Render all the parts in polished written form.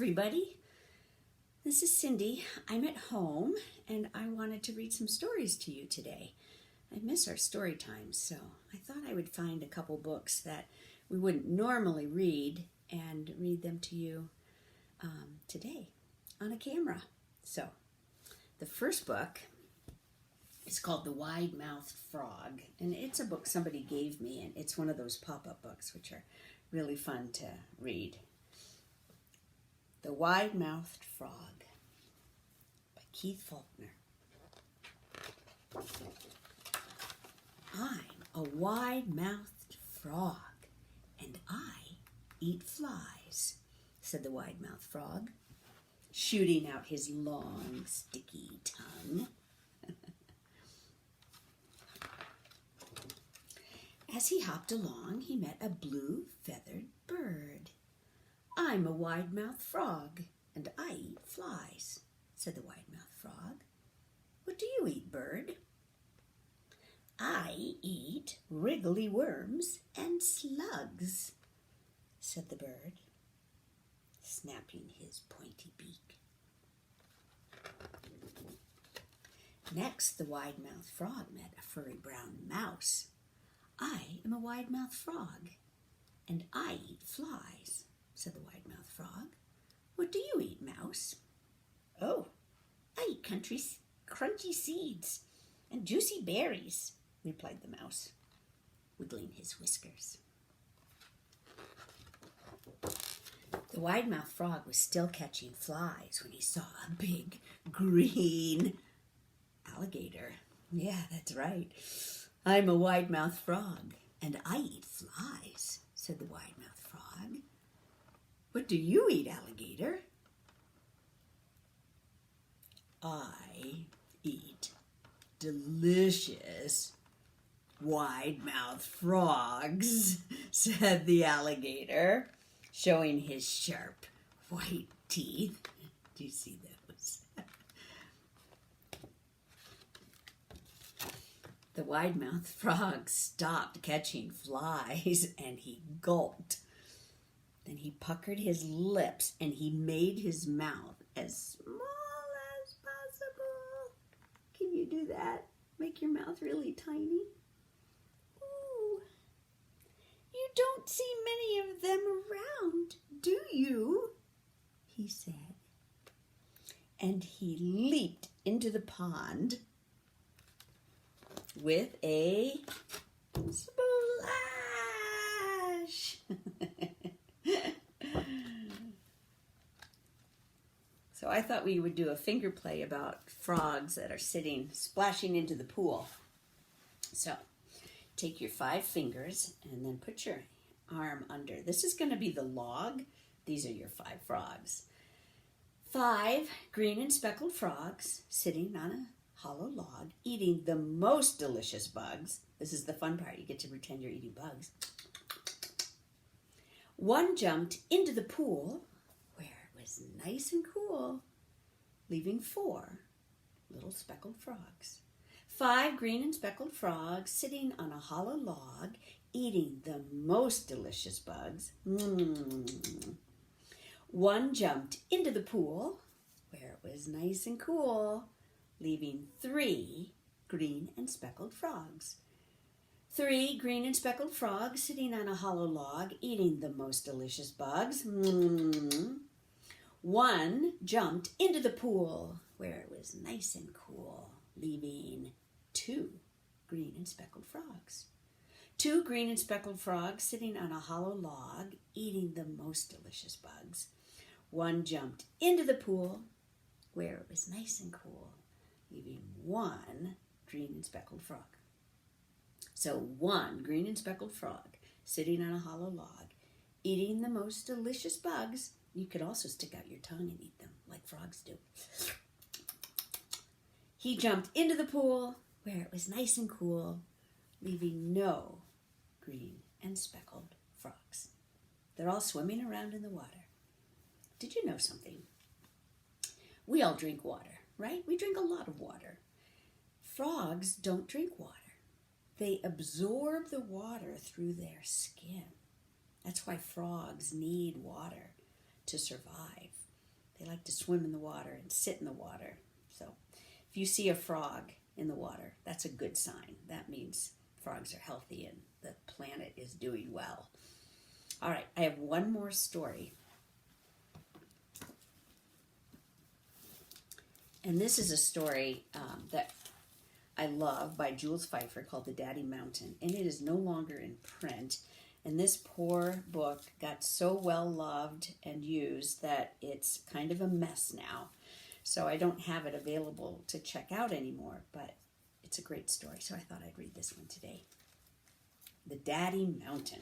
everybody. This is Cindy. I'm at home and I wanted to read some stories to you today. I miss our story times, so I thought I would find a couple books that we wouldn't normally read and read them to you today on a camera. So, the first book is called The Wide-Mouthed Frog, and it's a book somebody gave me, and it's one of those pop-up books which are really fun to read. The Wide-Mouthed Frog by Keith Faulkner. I'm a wide-mouthed frog, and I eat flies, said the wide-mouthed frog, shooting out his long, sticky tongue. As he hopped along, he met a blue feathered bird. I'm a wide-mouthed frog, and I eat flies, said the wide-mouthed frog. What do you eat, bird? I eat wriggly worms and slugs, said the bird, snapping his pointy beak. Next, the wide-mouthed frog met a furry brown mouse. I am a wide-mouthed frog, and I eat flies, said the wide-mouthed frog. What do you eat, mouse? Oh, I eat crunchy seeds and juicy berries, replied the mouse, wiggling his whiskers. The wide-mouthed frog was still catching flies when he saw a big green alligator. Yeah, that's right. I'm a wide-mouthed frog, and I eat flies, said the wide-mouthed frog. What do you eat, alligator? I eat delicious wide-mouthed frogs, said the alligator, showing his sharp white teeth. Do you see those? The wide-mouthed frog stopped catching flies and he gulped. Then he puckered his lips and he made his mouth as small as possible. Can you do that? Make your mouth really tiny? Ooh, you don't see many of them around, do you? He said. And he leaped into the pond with a splash. So I thought we would do a finger play about frogs that are splashing into the pool. So take your 5 fingers and then put your arm under. This is going to be the log. These are your 5 frogs. 5 green and speckled frogs sitting on a hollow log, eating the most delicious bugs. This is the fun part. You get to pretend you're eating bugs. 1 jumped into the pool where it was nice and cool, leaving 4 little speckled frogs. 5 green and speckled frogs sitting on a hollow log, eating the most delicious bugs. 1 jumped into the pool where it was nice and cool, leaving 3 green and speckled frogs. 3 green and speckled frogs sitting on a hollow log, eating the most delicious bugs. 1 jumped into the pool where it was nice and cool, leaving 2 green and speckled frogs. 2 green and speckled frogs sitting on a hollow log, eating the most delicious bugs. 1 jumped into the pool where it was nice and cool, leaving 1 green and speckled frog. So 1 green and speckled frog sitting on a hollow log, eating the most delicious bugs. You could also stick out your tongue and eat them like frogs do. He jumped into the pool where it was nice and cool, leaving no green and speckled frogs. They're all swimming around in the water. Did you know something? We all drink water, right? We drink a lot of water. Frogs don't drink water. They absorb the water through their skin. That's why frogs need water to survive. They like to swim in the water and sit in the water. So if you see a frog in the water, that's a good sign. That means frogs are healthy and the planet is doing well. All right, I have one more story. And this is a story that I love by Jules Pfeiffer called The Daddy Mountain. And it is no longer in print. And this poor book got so well loved and used that it's kind of a mess now. So I don't have it available to check out anymore, but it's a great story. So I thought I'd read this one today. The Daddy Mountain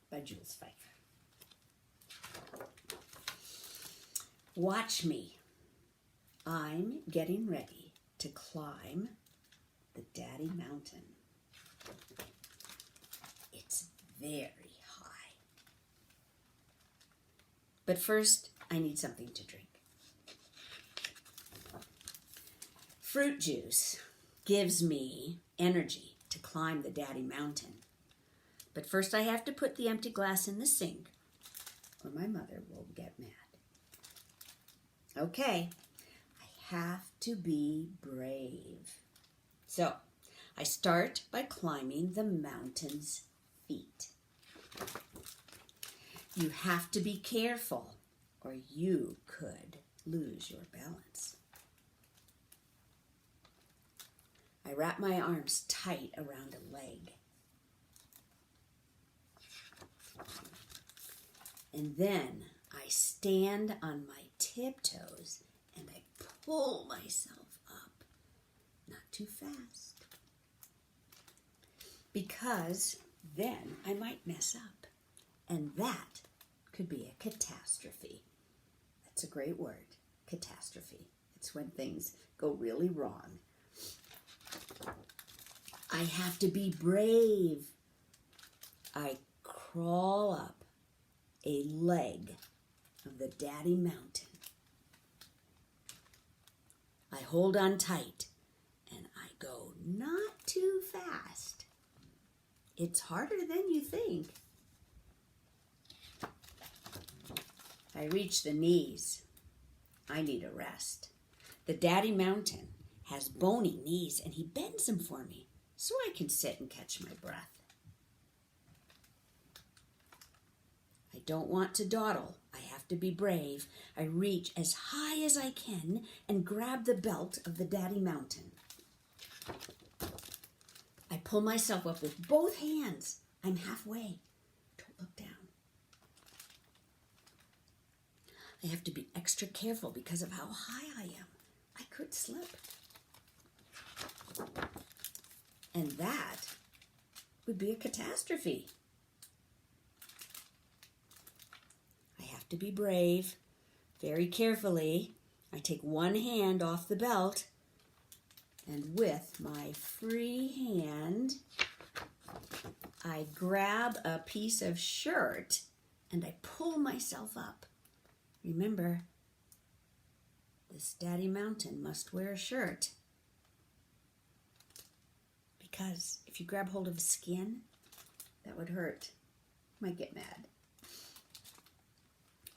by Jules Pfeiffer. Watch me. I'm getting ready to climb the Daddy Mountain. It's very high. But first, I need something to drink. Fruit juice gives me energy to climb the Daddy Mountain. But first I have to put the empty glass in the sink, or my mother will get mad. Okay, I have to be brave. So, I start by climbing the mountain's feet. You have to be careful, or you could lose your balance. I wrap my arms tight around a leg. And then I stand on my tiptoes and I pull myself up. Not too fast. Because then I might mess up. And that could be a catastrophe. That's a great word, catastrophe. It's when things go really wrong. I have to be brave. I crawl up a leg of the Daddy Mountain. I hold on tight and I go not too fast. It's harder than you think. I reach the knees. I need a rest. The Daddy Mountain has bony knees and he bends them for me so I can sit and catch my breath. I don't want to dawdle. I have to be brave. I reach as high as I can and grab the belt of the Daddy Mountain. I pull myself up with both hands. I'm halfway. Don't look down. I have to be extra careful because of how high I am. I could slip. And that would be a catastrophe. I have to be brave. Very carefully, I take one hand off the belt, and with my free hand, I grab a piece of shirt and I pull myself up. Remember, this Daddy Mountain must wear a shirt. Because if you grab hold of his skin, that would hurt. Might get mad.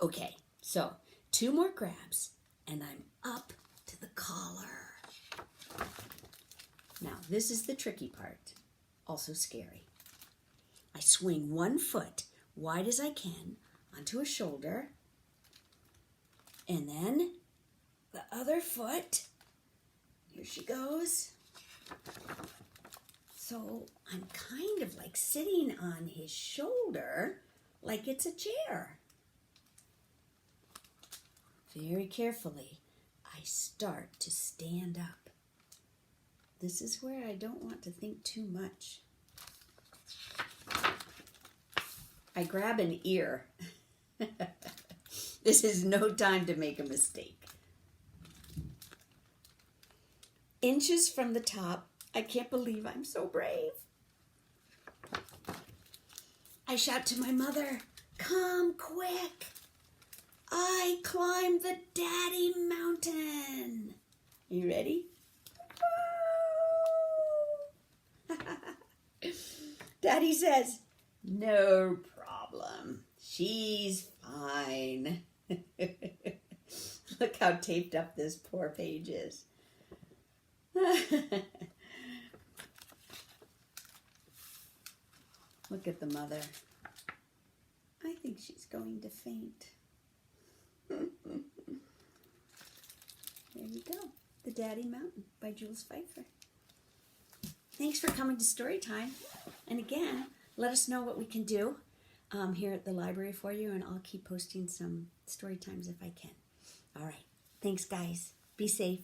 Okay, so 2 more grabs and I'm up to the collar. Now, this is the tricky part, also scary. I swing one foot wide as I can onto a shoulder, and then the other foot, here she goes. So I'm kind of like sitting on his shoulder like it's a chair. Very carefully, I start to stand up. This is where I don't want to think too much. I grab an ear. This is no time to make a mistake. Inches from the top, I can't believe I'm so brave. I shout to my mother, "Come quick! I climbed the Daddy Mountain." Are you ready? Daddy says, "No problem." She's fine. Look how taped up this poor page is. Look at the mother. I think she's going to faint. There you go. The Daddy Mountain by Jules Pfeiffer. Thanks for coming to Storytime. And again, let us know what we can do here at the library for you, and I'll keep posting some story times if I can. All right. Thanks, guys. Be safe.